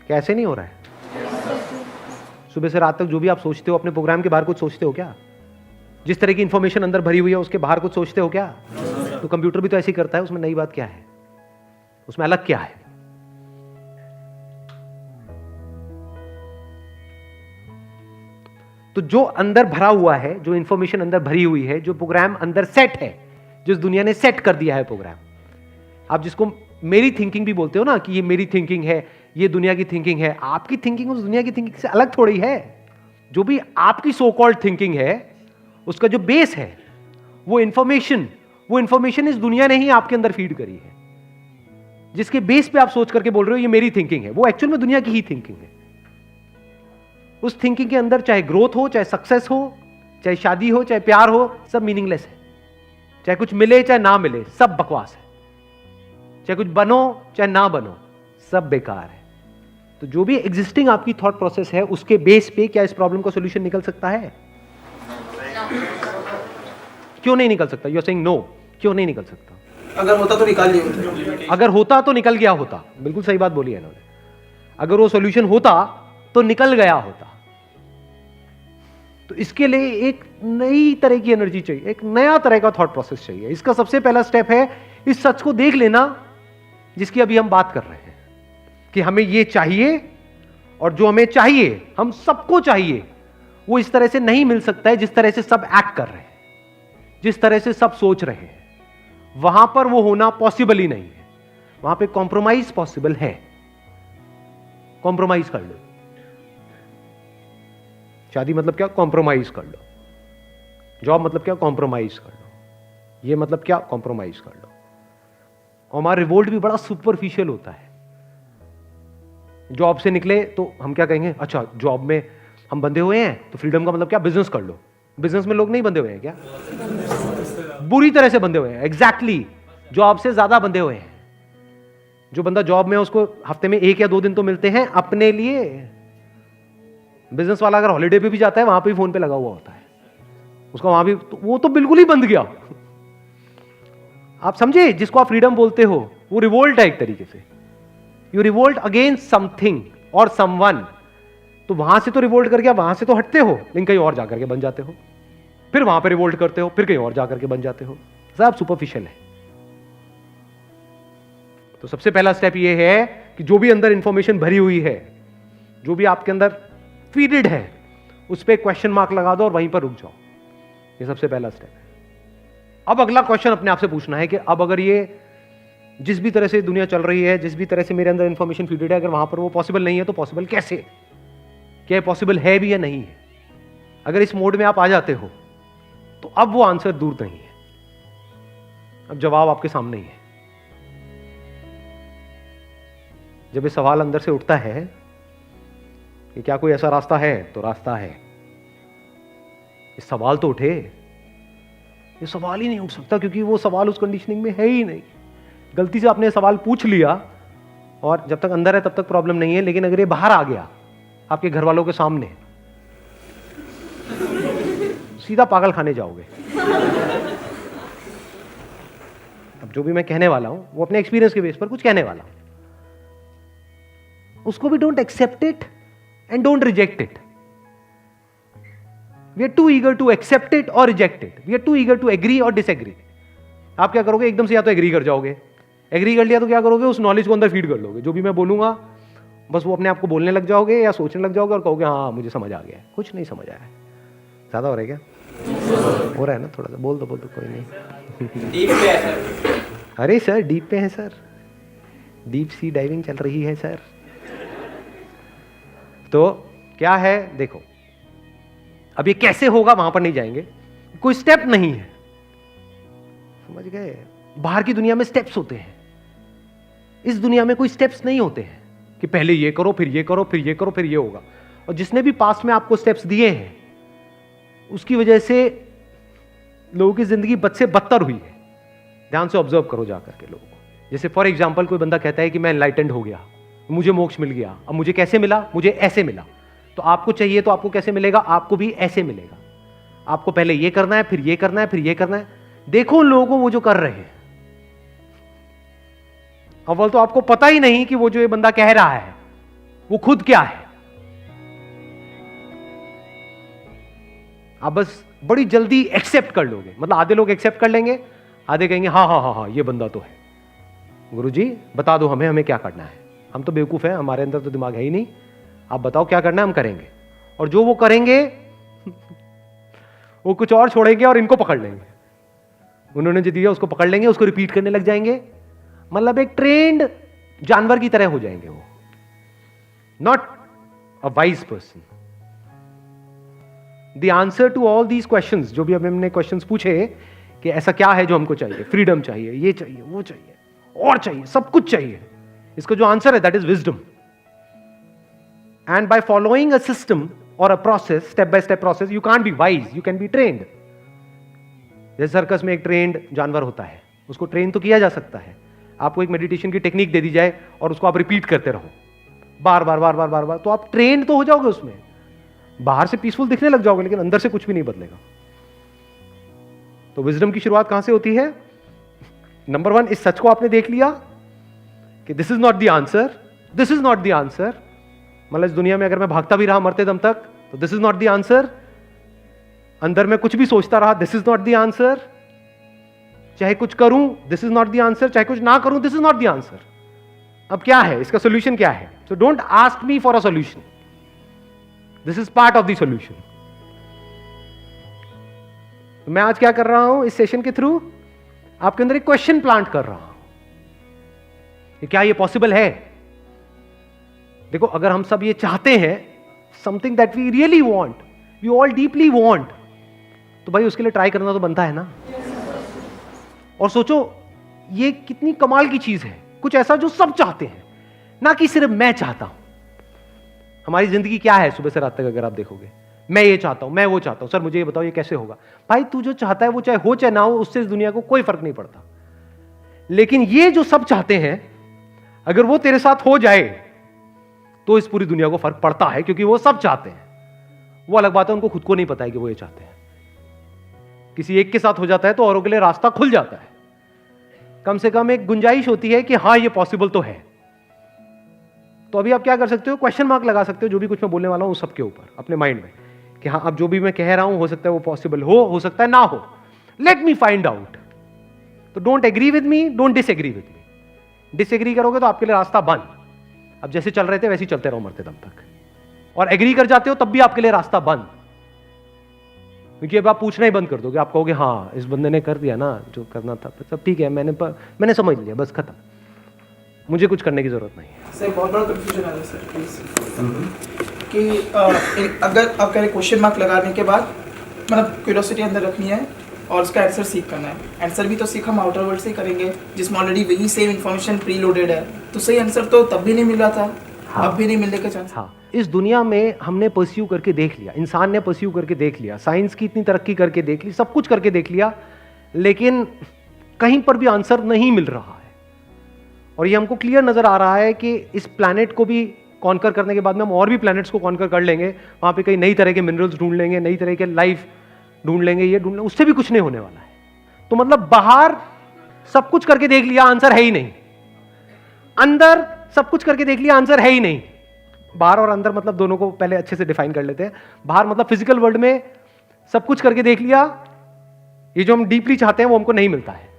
क्या ऐसे नहीं हो रहा है? सुबह से रात तक जो भी आप सोचते हो अपने प्रोग्राम के बाहर कुछ सोचते हो क्या? जिस तरह की इंफॉर्मेशन अंदर भरी हुई है उसके बाहर कुछ सोचते हो क्या? तो कंप्यूटर भी तो ऐसे ही करता है। उसमें नई बात क्या है? उसमें अलग क्या है? तो जो अंदर भरा हुआ है, जो इंफॉर्मेशन अंदर भरी हुई है, जो प्रोग्राम अंदर सेट है, जिस दुनिया ने सेट कर दिया है प्रोग्राम, आप जिसको मेरी थिंकिंग भी बोलते हो ना कि ये मेरी थिंकिंग है, ये दुनिया की थिंकिंग है, आपकी थिंकिंग उस दुनिया की थिंकिंग से अलग थोड़ी है। जो भी आपकी सो कॉल्ड थिंकिंग है उसका जो बेस है वो इंफॉर्मेशन इस दुनिया ने ही आपके अंदर फीड करी है। जिसके बेस पे आप सोच करके बोल रहे हो ये मेरी थिंकिंग है, वो एक्चुअल में दुनिया की ही थिंकिंग है। उस थिंकिंग के अंदर चाहे ग्रोथ हो, चाहे सक्सेस हो, चाहे शादी हो, चाहे प्यार हो, सब मीनिंगलेस है। चाहे कुछ मिले चाहे ना मिले, सब बकवास है। चाहे कुछ बनो चाहे ना बनो, सब बेकार है। तो जो भी एग्जिस्टिंग आपकी थॉट प्रोसेस है उसके बेस पे क्या इस प्रॉब्लम का सॉल्यूशन निकल सकता है? क्यों नहीं निकल सकता? You are saying no. क्यों नहीं निकल सकता? अगर होता तो निकाल लिया। अगर होता तो निकल गया होता। बिल्कुल सही बात बोली है इन्होंने। अगर वो सॉल्यूशन होता तो निकल गया होता। तो इसके लिए एक नई तरह की एनर्जी चाहिए, एक नया तरह का थॉट प्रोसेस चाहिए। इसका सबसे पहला स्टेप है इस सच को देख लेना जिसकी अभी हम बात कर रहे हैं कि हमें ये चाहिए, और जो हमें चाहिए, हम सबको चाहिए, वो इस तरह से नहीं मिल सकता है जिस तरह से सब एक्ट कर रहे हैं, जिस तरह से सब सोच रहे हैं। वहां पर वो होना पॉसिबल ही नहीं है। वहां पे कॉम्प्रोमाइज पॉसिबल है। कॉम्प्रोमाइज कर लो। शादी मतलब क्या? कॉम्प्रोमाइज कर लो। जॉब मतलब क्या? कॉम्प्रोमाइज कर लो। ये मतलब क्या? कॉम्प्रोमाइज कर लो। और हमारा रिवोल्ट भी बड़ा सुपरफिशियल होता है। जॉब से निकले तो हम क्या कहेंगे? अच्छा, जॉब में हम बंधे हुए हैं तो फ्रीडम का मतलब क्या? बिजनेस कर लो। बिजनेस में लोग नहीं बंधे हुए हैं क्या? बुरी तरह से बंधे हुए हैं। एग्जैक्टली, जॉब से ज्यादा बंधे हुए हैं। जो बंदा जॉब में है उसको हफ्ते में 1 या 2 दिन तो मिलते हैं अपने लिए। बिजनेस वाला अगर हॉलीडे पे भी जाता है वहां पे भी फोन पे लगा हुआ होता है उसका, वहां भी तो वो तो बिल्कुल ही बंद गया। आप समझे? जिसको आप फ्रीडम बोलते हो वो रिवोल्ट है एक तरीके से। यू रिवोल्ट अगेंस्ट समथिंग और समवन। तो वहां से तो रिवोल्ट करके आप वहां से तो हटते हो, लेकिन कहीं और जाकर के बन जाते हो। फिर वहां पे रिवोल्ट करते हो, फिर कहीं और जाकर के बन जाते हो। सब सुपरफिशियल है। तो सबसे पहला स्टेप ये है कि जो भी अंदर इंफॉर्मेशन भरी हुई है, जो भी आपके अंदर फीडेड है, उस पर क्वेश्चन मार्क लगा दो और वहीं पर रुक जाओ। ये सबसे पहला स्टेप है। अब अगला क्वेश्चन अपने आप से पूछना है कि अब अगर ये जिस भी तरह से दुनिया चल रही है, जिस भी तरह से मेरे अंदर इंफॉर्मेशन फीडेड है, अगर वहां पर वो पॉसिबल नहीं है तो पॉसिबल कैसे? क्या पॉसिबल है भी या नहीं है? अगर इस मोड में आप आ जाते हो तो अब वो आंसर दूर नहीं है, अब जवाब आपके सामने ही है। जब ये सवाल अंदर से उठता है कि क्या कोई ऐसा रास्ता है, तो रास्ता है। ये सवाल तो उठे। ये सवाल ही नहीं उठ सकता क्योंकि वो सवाल उस कंडीशनिंग में है ही नहीं। गलती से आपने सवाल पूछ लिया और जब तक अंदर है तब तक प्रॉब्लम नहीं है, लेकिन अगर ये बाहर आ गया आपके घर वालों के सामने, सीधा पागल खाने जाओगे। अब जो भी मैं कहने वाला हूं वो अपने एक्सपीरियंस के बेस पर कुछ कहने वाला हूं। उसको भी don't accept it and don't reject it. We are too eager to accept it और reject it. We are too eager to agree और डिसएग्री। आप क्या करोगे? एकदम से या तो एग्री कर जाओगे, एग्री कर लिया तो क्या करोगे? उस नॉलेज को अंदर फीड कर लोगे। जो भी मैं बोलूंगा बस वो अपने आप को बोलने लग जाओगे या सोचने लग जाओगे और कहोगे हाँ मुझे समझ आ गया है। कुछ नहीं समझ आया है। ज्यादा हो रहा है क्या? हो रहा है ना थोड़ा सा? बोल दो कोई नहीं। डीप पे है सर। अरे सर डीप पे है सर, डीप सी डाइविंग चल रही है सर। तो क्या है देखो, अब ये कैसे होगा वहां पर नहीं जाएंगे, कोई स्टेप नहीं है, समझ गए? बाहर की दुनिया में स्टेप्स होते हैं, इस दुनिया में कोई स्टेप्स नहीं होते हैं कि पहले ये करो फिर ये करो फिर ये करो फिर ये होगा। और जिसने भी पास्ट में आपको स्टेप्स दिए हैं उसकी वजह से लोगों की जिंदगी बद से बदतर हुई है। ध्यान से ऑब्जर्व करो जाकर के लोगों को। जैसे फॉर एग्जाम्पल कोई बंदा कहता है कि मैं एनलाइटेंड हो गया, मुझे मोक्ष मिल गया। अब मुझे कैसे मिला? मुझे ऐसे मिला। तो आपको चाहिए तो आपको कैसे मिलेगा? आपको भी ऐसे मिलेगा। आपको पहले ये करना है, फिर ये करना है, फिर ये करना है। देखो उन लोगों को वो जो कर रहे हैं, अव्वल तो आपको पता ही नहीं कि वो जो ये बंदा कह रहा है वो खुद क्या है। आप बस बड़ी जल्दी एक्सेप्ट कर लोगे। मतलब आधे लोग एक्सेप्ट कर लेंगे, आधे कहेंगे हाँ हाँ हाँ हाँ ये बंदा तो है। गुरुजी बता दो हमें क्या करना है। हम तो बेवकूफ हैं, हमारे अंदर तो दिमाग है ही नहीं। आप बताओ क्या करना है, हम करेंगे। और जो वो करेंगे वो कुछ और छोड़ेंगे और इनको पकड़ लेंगे। उन्होंने जो दिया उसको पकड़ लेंगे, उसको रिपीट करने लग जाएंगे। मतलब एक ट्रेंड जानवर की तरह हो जाएंगे वो, not a wise person. The answer to all these questions, जो भी हमने क्वेश्चंस पूछे कि ऐसा क्या है जो हमको चाहिए, फ्रीडम चाहिए, ये चाहिए, वो चाहिए, और चाहिए, सब कुछ चाहिए, इसका जो आंसर है that is wisdom. And by following a system और a process, step by step process, you can't be wise, you can be trained. जैसे सर्कस में एक ट्रेन्ड जानवर होता है, उसको ट्रेन तो किया जा सकता है। आपको एक मेडिटेशन की टेक्निक दे दी जाए और उसको आप रिपीट करते रहो बार बार बार बार बार बार, तो आप ट्रेन तो हो जाओगे उसमें। बाहर से पीसफुल दिखने लग जाओगे, लेकिन अंदर से कुछ भी नहीं बदलेगा। तो विजडम की शुरुआत कहां से होती है? नंबर 1, इस सच को आपने देख लिया कि this is not the answer, this is not the answer. मतलब इस दुनिया में अगर मैं भागता भी रहा मरते दम तक तो this is not the answer. अंदर में कुछ भी सोचता रहा, this is not the answer. चाहे कुछ करूं, this is not the answer. चाहे कुछ ना करूं, this is not the answer. अब क्या है इसका सोल्यूशन? क्या है? So don't ask me for a solution, this is part of the solution. मैं आज क्या कर रहा हूं इस सेशन के थ्रू? आपके अंदर एक क्वेश्चन प्लांट कर रहा हूं कि क्या ये पॉसिबल है। देखो, अगर हम सब ये चाहते हैं, something that we really want, we all deeply want, तो भाई उसके लिए ट्राई करना तो बनता है ना। और सोचो ये कितनी कमाल की चीज है, कुछ ऐसा जो सब चाहते हैं, ना कि सिर्फ मैं चाहता हूं। हमारी जिंदगी क्या है सुबह से रात तक अगर आप देखोगे, मैं ये चाहता हूं, मैं वो चाहता हूं, सर मुझे ये बताओ ये कैसे होगा। भाई तू जो चाहता है वो चाहे हो चाहे ना हो, उससे इस दुनिया को कोई फर्क नहीं पड़ता। लेकिन ये जो सब चाहते हैं, अगर वो तेरे साथ हो जाए तो इस पूरी दुनिया को फर्क पड़ता है, क्योंकि वो सब चाहते हैं। वो अलग बात है उनको खुद को नहीं पता है कि वो ये चाहते हैं। किसी एक के साथ हो जाता है तो औरों के लिए रास्ता खुल जाता है। कम से कम एक गुंजाइश होती है कि हां ये पॉसिबल तो है। तो अभी आप क्या कर सकते हो? क्वेश्चन मार्क लगा सकते हो जो भी कुछ मैं बोलने वाला हूं सबके ऊपर, अपने माइंड में, कि हाँ अब जो भी मैं कह रहा हूं हो सकता है वो पॉसिबल हो सकता है ना हो। Let me find out. तो don't agree with me, don't disagree with me. Disagree करोगे तो आपके लिए रास्ता बंद। अब जैसे चल रहे थे वैसे ही चलते रहो मरते दम तक। और एग्री कर जाते हो तब भी आपके लिए रास्ता बंद, क्योंकि अब आप पूछना ही बंद कर दोगे। आप कहोगे हाँ इस बंदे ने कर दिया ना जो करना था, सब ठीक है, मैंने समझ लिया, बस खत्म, मुझे कुछ करने की जरूरत नहीं है। सर बहुत बड़ा कंफ्यूजन आ रहा है सर प्लीज, कि अगर आप कह रहे क्वेश्चन मार्क लगाने के बाद मतलब क्यूरियोसिटी अंदर रखनी है और उसका आंसर सीख करना है। आंसर भी तो सीख हम आउटर वर्ल्ड से ही करेंगे जिसमें ऑलरेडी वही सेम इन्फॉर्मेशन प्री लोडेड है। तो सही आंसर तो तब भी नहीं मिल रहा था, हाँ। अब भी नहीं मिलने का चांस। हाँ, इस दुनिया में हमने परस्यू करके देख लिया, इंसान ने परस्यू करके देख लिया, साइंस की इतनी तरक्की करके देख ली, सब कुछ करके देख लिया, लेकिन कहीं पर भी आंसर नहीं मिल रहा है। और ये हमको क्लियर नजर आ रहा है कि इस प्लैनेट को भी कॉन्कर करने के बाद में हम और भी प्लैनेट्स को कॉन्कर कर लेंगे, वहां पे कई नई तरह के मिनरल्स ढूंढ लेंगे, नई तरह के लाइफ ढूंढ लेंगे, ये ढूंढ लेंगे, उससे भी कुछ नहीं होने वाला है। तो मतलब बाहर सब कुछ करके देख लिया, आंसर है ही नहीं। अंदर सब कुछ करके देख लिया, आंसर है ही नहीं। बाहर और अंदर मतलब दोनों को पहले अच्छे से डिफाइन कर लेते हैं। बाहर मतलब फिजिकल वर्ल्ड में सब कुछ करके देख लिया, ये जो हम डीपली चाहते हैं वो हमको नहीं मिलता है।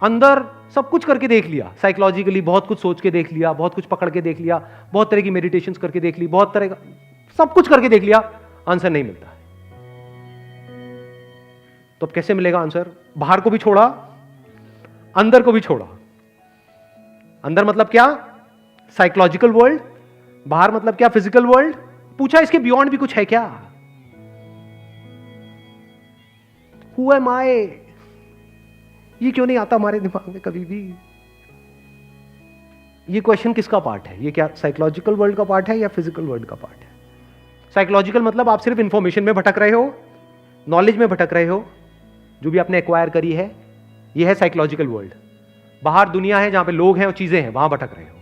अंदर सब कुछ करके देख लिया, साइकोलॉजिकली बहुत कुछ सोच के देख लिया, बहुत कुछ पकड़ के देख लिया, बहुत तरह की मेडिटेशंस करके देख ली, बहुत तरह का सब कुछ करके देख लिया, आंसर नहीं मिलता है। तो अब कैसे मिलेगा आंसर? बाहर को भी छोड़ा, अंदर को भी छोड़ा। अंदर मतलब क्या? Psychological world. बाहर मतलब क्या? Physical world. पूछा इसके बियॉन्ड भी कुछ है क्या? हु एम आई? ये क्यों नहीं आता हमारे दिमाग में कभी भी? ये क्वेश्चन किसका पार्ट है? ये क्या साइकोलॉजिकल वर्ल्ड का पार्ट है या फिजिकल वर्ल्ड का पार्ट है? साइकोलॉजिकल मतलब आप सिर्फ इंफॉर्मेशन में भटक रहे हो, नॉलेज में भटक रहे हो, जो भी आपने एक्वायर करी है, ये है साइकोलॉजिकल वर्ल्ड। बाहर दुनिया है जहां पे लोग हैं और चीजें हैं, वहां भटक रहे हो,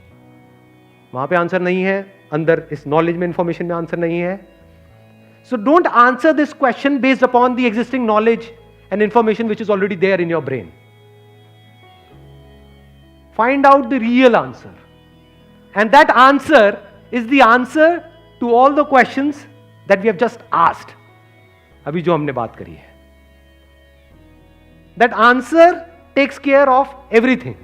वहां पे आंसर नहीं है, अंदर इस नॉलेज में, इंफॉर्मेशन में आंसर नहीं है. So don't answer this question based upon the existing knowledge and information which is already there in your brain. Find out the real answer. And that answer is the answer to all the questions that we have just asked. अभी जो हमने बात करी है. That answer takes care of everything.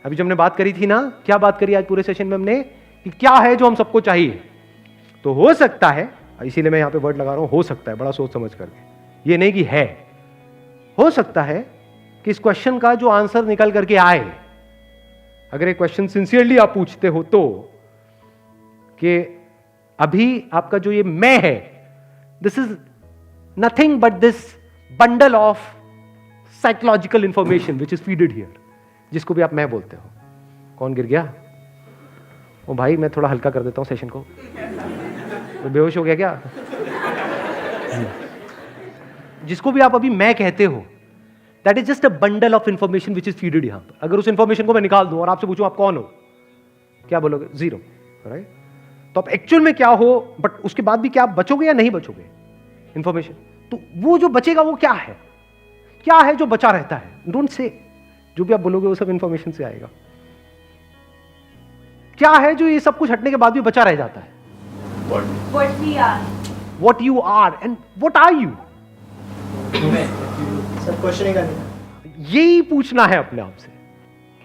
अभी जो हमने बात करी थी ना, क्या बात करी आज पूरे सेशन में हमने, कि क्या है जो हम सबको चाहिए. तो हो सकता है, इसीलिए मैं यहां पे वर्ड लगा रहा हूं, हो सकता है, बड़ा सोच समझ करके, ये नहीं कि है. हो सकता है कि इस क्वेश्चन का जो आंसर निकल करके आए, अगर एक क्वेश्चन सिंसियरली आप पूछते हो तो, कि अभी आपका जो ये मैं है, this is nothing but this bundle of psychological information which is feeded here, जिसको भी आप मैं बोलते हो. कौन गिर गया? ओ भाई, मैं थोड़ा हल्का कर देता हूं सेशन को. तो बेहोश हो गया क्या? जिसको भी आप अभी मैं कहते हो, that is just a bundle of information which is feeded यहां पर. अगर उस इंफॉर्मेशन को मैं निकाल दूं और आपसे पूछूं आप कौन हो, क्या बोलोगे? जीरो. राइट? तो आप एक्चुअल में क्या हो, बट उसके बाद भी क्या आप बचोगे या नहीं बचोगे? इंफॉर्मेशन. तो वो जो बचेगा वो क्या है? क्या है जो बचा रहता है? Don't say. जो भी आप बोलोगे वो सब इंफॉर्मेशन से आएगा. क्या है जो ये सब कुछ हटने के बाद भी बचा रह जाता है? What we are. What you are and what are you? सब क्वेश्चन ही करना. यही पूछना है अपने आप से.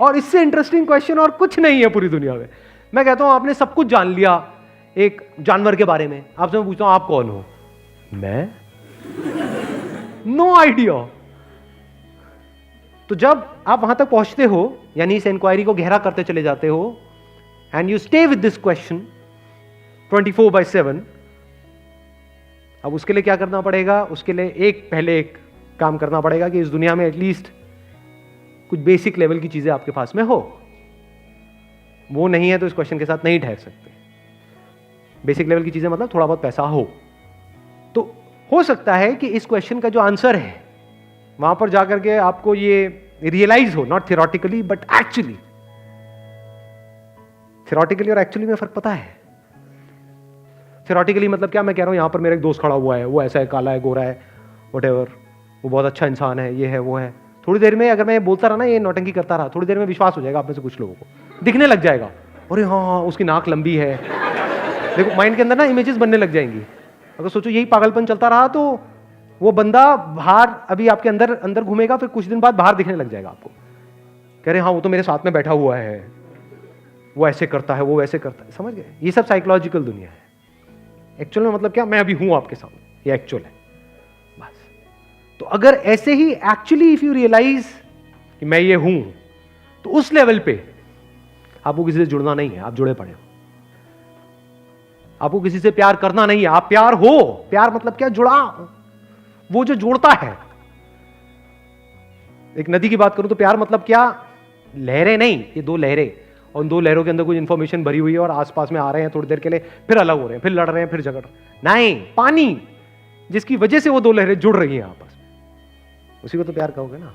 और इससे इंटरेस्टिंग क्वेश्चन और कुछ नहीं है पूरी दुनिया में. मैं कहता हूं आपने सब कुछ जान लिया एक जानवर के बारे में, आपसे मैं पूछता हूं आप कौन हो? मैं? No idea. तो जब आप वहां तक पहुंचते हो, यानी इस इंक्वायरी को गहरा करते चले जाते हो, and you stay with this question 24/7, अब उसके लिए क्या करना पड़ेगा? उसके लिए पहले एक काम करना पड़ेगा कि इस दुनिया में एटलीस्ट कुछ बेसिक लेवल की चीजें आपके पास में हो. वो नहीं है तो इस क्वेश्चन के साथ नहीं ठहर सकते. बेसिक लेवल की चीजें मतलब थोड़ा बहुत पैसा हो. तो हो सकता है कि इस क्वेश्चन का जो आंसर है, वहां पर जाकर के आपको ये रियलाइज हो, not theoretically but actually. Theoretically और एक्चुअली में फर्क पता है? थियोरेटिकली मतलब क्या? मैं कह रहा हूं यहां पर मेरा एक दोस्त खड़ा हुआ है, वो ऐसा है, काला है, गोरा है, व्हाटएवर, वो बहुत अच्छा इंसान है, ये है, वो है. थोड़ी देर में अगर मैं बोलता रहा ना, ये नौटंकी करता रहा, थोड़ी देर में विश्वास हो जाएगा आप में से कुछ लोगों को, दिखने लग जाएगा. अरे हाँ, उसकी नाक लंबी है. देखो माइंड के अंदर ना इमेजेस बनने लग जाएंगी. अगर सोचो यही पागलपन चलता रहा तो वो बंदा बाहर अभी आपके अंदर अंदर घूमेगा, फिर कुछ दिन बाद बाहर दिखने लग जाएगा आपको. कह रहे हाँ, वो तो मेरे साथ में बैठा हुआ है, वो ऐसे करता है, वो वैसे करता है. समझ गए? ये सब साइकोलॉजिकल दुनिया है. एक्चुअल में मतलब क्या? मैं अभी हूं आपके सामने, ये एक्चुअल है बस. तो अगर ऐसे ही एक्चुअली इफ यू रियलाइज कि मैं ये हूं, तो उस लेवल पे आपको किसी से जुड़ना नहीं है, आप जुड़े पड़े हो. आपको किसी से प्यार करना नहीं है, आप प्यार हो. प्यार मतलब क्या? जुड़ा, वो जो जोड़ता है. एक नदी की बात करूं तो प्यार मतलब क्या? लहरें नहीं, ये दो लहरें, और उन दो लहरों के अंदर कुछ इंफॉर्मेशन भरी हुई है और आसपास में आ रहे हैं थोड़ी देर के लिए, फिर अलग हो रहे हैं, फिर लड़ रहे हैं, फिर झगड़ रहे हैं. नहीं, पानी, जिसकी वजह से वो दो लहरें जुड़ रही हैं आपस में, उसी को तो प्यार कहोगे ना.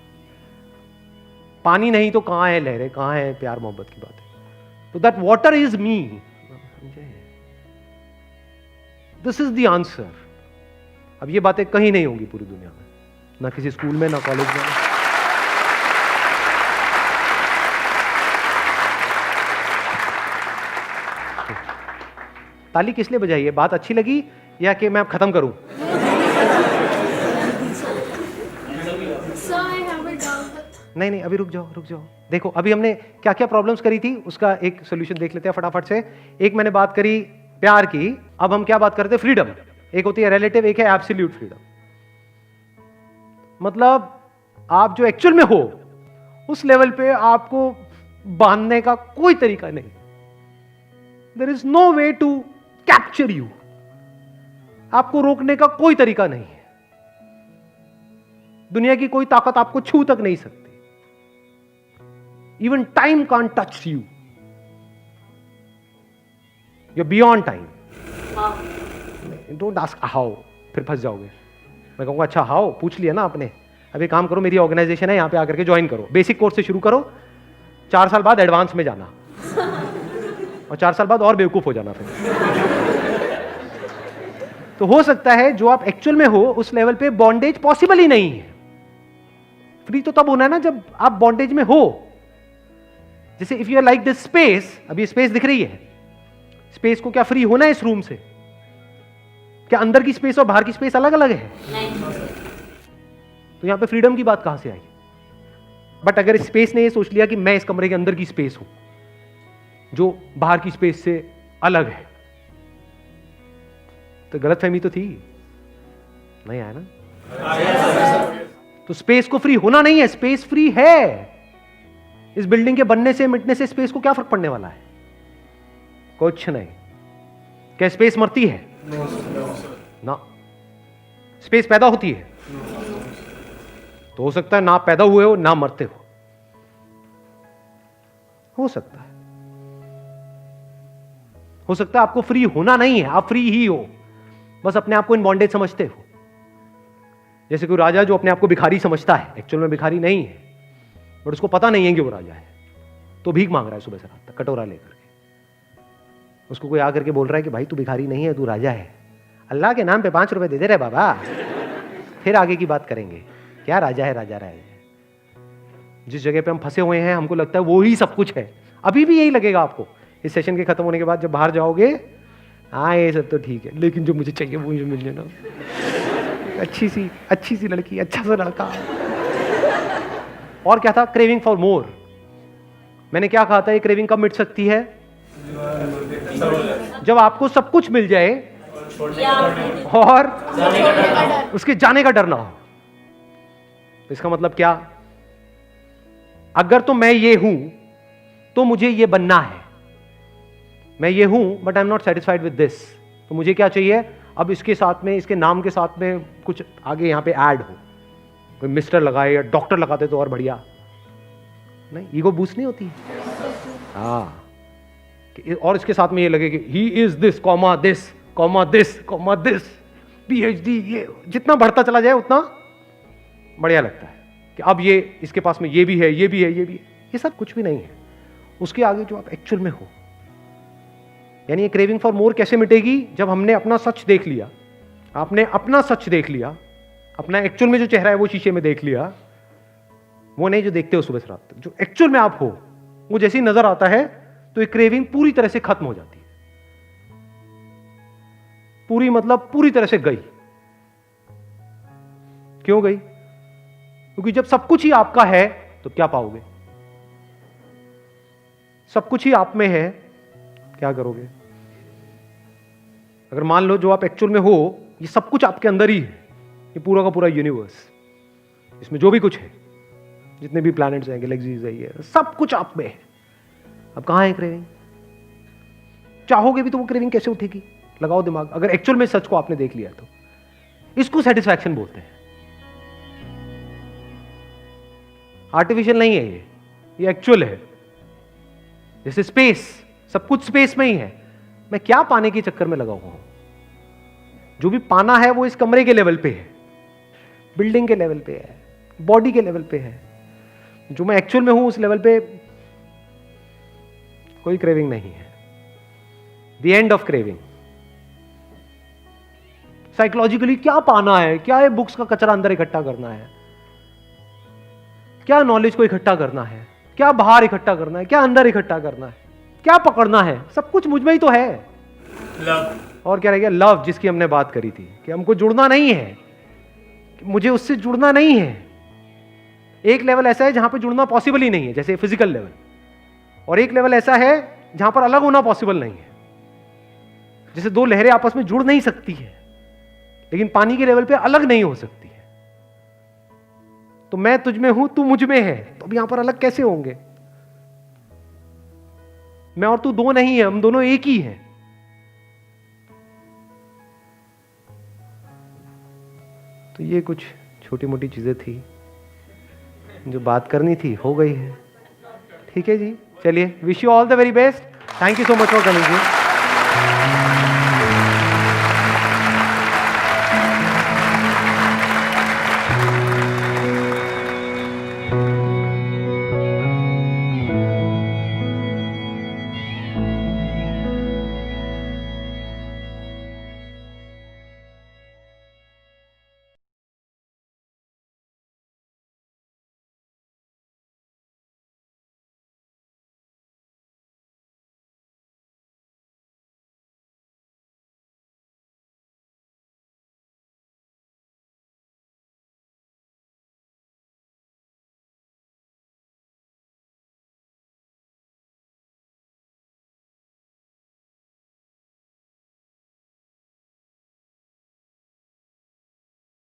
पानी नहीं तो कहां है लहरें, कहां है प्यार मोहब्बत की बात है? तो that water is me. This is the answer. अब ये बातें कहीं नहीं होंगी पूरी दुनिया में, ना किसी स्कूल में, ना कॉलेज में. ताली किस लिए बजाई है? बात अच्छी लगी या कि मैं अब खत्म करूं? नहीं, अभी रुक जाओ. देखो अभी हमने क्या क्या प्रॉब्लम्स करी थी, उसका एक सोल्यूशन देख लेते हैं फटाफट से. एक मैंने बात करी प्यार की. अब हम क्या बात करते हैं? फ्रीडम. एक होती है रिलेटिव, एक है एब्सोल्यूट फ्रीडम. मतलब आप जो एक्चुअल में हो उस लेवल पे आपको बांधने का कोई तरीका नहीं. There is no way to capture you. आपको रोकने का कोई तरीका नहीं है. दुनिया की कोई ताकत आपको छू तक नहीं सकती. Even time can't touch you. You beyond time. Don't ask how, फिर फंस जाओगे. मैं कहूंगा अच्छा हाउ पूछ लिया ना आपने, अभी काम करो, मेरी ऑर्गेनाइजेशन है, यहां पे आकर के ज्वाइन करो, बेसिक कोर्स से शुरू करो, 4 साल बाद एडवांस में जाना. और 4 साल बाद और बेवकूफ हो जाना फिर। तो हो सकता है जो आप एक्चुअल में हो उस लेवल पे बॉन्डेज पॉसिबल ही नहीं है। फ्री तो तब होना है ना जब आप बॉन्डेज में हो। जैसे if you are like this space, अभी स्पेस दिख रही है, स्पेस को क्या फ्री होना है इस रूम से? क्या अंदर की स्पेस और बाहर की स्पेस अलग अलग है? तो यहां पे फ्रीडम की बात कहां से आई? बट अगर स्पेस ने ये सोच लिया कि मैं इस कमरे के अंदर की स्पेस हूं जो बाहर की स्पेस से अलग है, तो गलतफहमी तो थी नहीं, आया ना? तो स्पेस को फ्री होना नहीं है, स्पेस फ्री है। इस बिल्डिंग के बनने से मिटने से स्पेस को क्या फर्क पड़ने वाला है? कुछ नहीं। क्या स्पेस मरती है? ना। स्पेस पैदा होती है? तो हो सकता है ना पैदा हुए हो ना मरते हो सकता है। हो सकता है आपको फ्री होना नहीं है, आप फ्री ही हो, बस अपने आप को इन बॉन्डेज समझते हो। जैसे कोई राजा जो अपने आप को भिखारी समझता है, एक्चुअल में भिखारी नहीं है, बट उसको पता नहीं है कि वो राजा है, तो भीख मांग रहा है सुबह से रात तक कटोरा लेकर के। उसको कोई आकर के बोल रहा है कि भाई तू भिखारी नहीं है, तू राजा है, अल्लाह के नाम पे 5 रुपए दे दे रहे बाबा, फिर आगे की बात करेंगे। क्या राजा है? राजा है। जिस जगह पे हम फंसे हुए हैं हमको लगता है वो ही सब कुछ है। अभी भी यही लगेगा आपको। इस सेशन के खत्म होने के बाद जब बाहर जाओगे, हाँ ये सब तो ठीक है, लेकिन जो मुझे चाहिए वो मुझे मिल जाए ना, अच्छी सी लड़की, अच्छा सा लड़का। और क्या था? Craving for more. मैंने क्या कहा था? ये क्रेविंग कब मिट सकती है? जब आपको सब कुछ मिल जाए और उसके जाने का डर ना हो। इसका मतलब क्या? अगर तो मैं ये हूं तो मुझे ये बनना है, मैं ये हूं but I am not satisfied with this, तो मुझे क्या चाहिए? अब इसके साथ में, इसके नाम के साथ में कुछ आगे यहां पे ऐड हो, कोई मिस्टर लगाए या डॉक्टर लगाते तो और बढ़िया। नहीं, ईगो बूस्ट नहीं होती। हाँ, और इसके साथ में ये लगे कि he is this comma this comma this comma this, PhD, ये जितना बढ़ता चला जाए उतना बढ़िया लगता है कि अब ये इसके पास में ये भी है, ये भी है, ये भी है। ये सब कुछ भी नहीं है उसके आगे जो आप एक्चुअल में हो। यानी ये क्रेविंग फॉर मोर कैसे मिटेगी? जब हमने अपना सच देख लिया, आपने अपना सच देख लिया, अपना एक्चुअल में जो चेहरा है वो शीशे में देख लिया, वो नहीं जो देखते हो सुबह से रात तक, जो एक्चुअल में आप हो, वो जैसे ही नजर आता है तो ये क्रेविंग पूरी तरह से खत्म हो जाती है। पूरी मतलब पूरी तरह से गई। क्यों गई? क्योंकि जब सब कुछ ही आपका है तो क्या पाओगे? सब कुछ ही आप में है, क्या करोगे? अगर मान लो जो आप एक्चुअल में हो ये सब कुछ आपके अंदर ही है, ये पूरा का पूरा यूनिवर्स, इसमें जो भी कुछ है, जितने भी प्लैनेट्स हैं, गैलेक्सीज है, ये सब कुछ आप में है। अब कहां है क्रेविंग? चाहोगे भी तो वो क्रेविंग कैसे उठेगी? लगाओ दिमाग। अगर एक्चुअल में सच को आपने देख लिया तो इसको सेटिस्फैक्शन बोलते हैं। आर्टिफिशियल नहीं है ये एक्चुअल है। जैसे स्पेस, सब कुछ स्पेस में ही है। मैं क्या पाने के चक्कर में लगा हुआ हूं? जो भी पाना है वो इस कमरे के लेवल पे है, बिल्डिंग के लेवल पे है, बॉडी के लेवल पे है। जो मैं एक्चुअल में हूं उस लेवल पे कोई क्रेविंग नहीं है। The end of craving. Psychologically क्या पाना है? क्या है? बुक्स का कचरा अंदर इकट्ठा करना है? क्या नॉलेज को इकट्ठा करना है? क्या बाहर इकट्ठा करना है? क्या अंदर इकट्ठा करना है? क्या पकड़ना है? सब कुछ मुझ में ही तो है। लव। और क्या रह गया? लव, जिसकी हमने बात करी थी कि हमको जुड़ना नहीं है, मुझे उससे जुड़ना नहीं है। एक लेवल ऐसा है जहां पे जुड़ना पॉसिबल ही नहीं है, जैसे फिजिकल लेवल, और एक लेवल ऐसा है जहां पर अलग होना पॉसिबल नहीं है। जैसे दो लहरें आपस में जुड़ नहीं सकती है, लेकिन पानी के लेवल पे अलग नहीं हो सकती है। तो मैं तुझ में हूं, तू मुझ में है, तो अब यहां पर अलग कैसे होंगे? मैं और तू दो नहीं है, हम दोनों एक ही हैं। तो ये कुछ छोटी मोटी चीजें थी जो बात करनी थी, हो गई है। ठीक है जी, चलिए, wish you all the very best. Thank you so much for coming ji.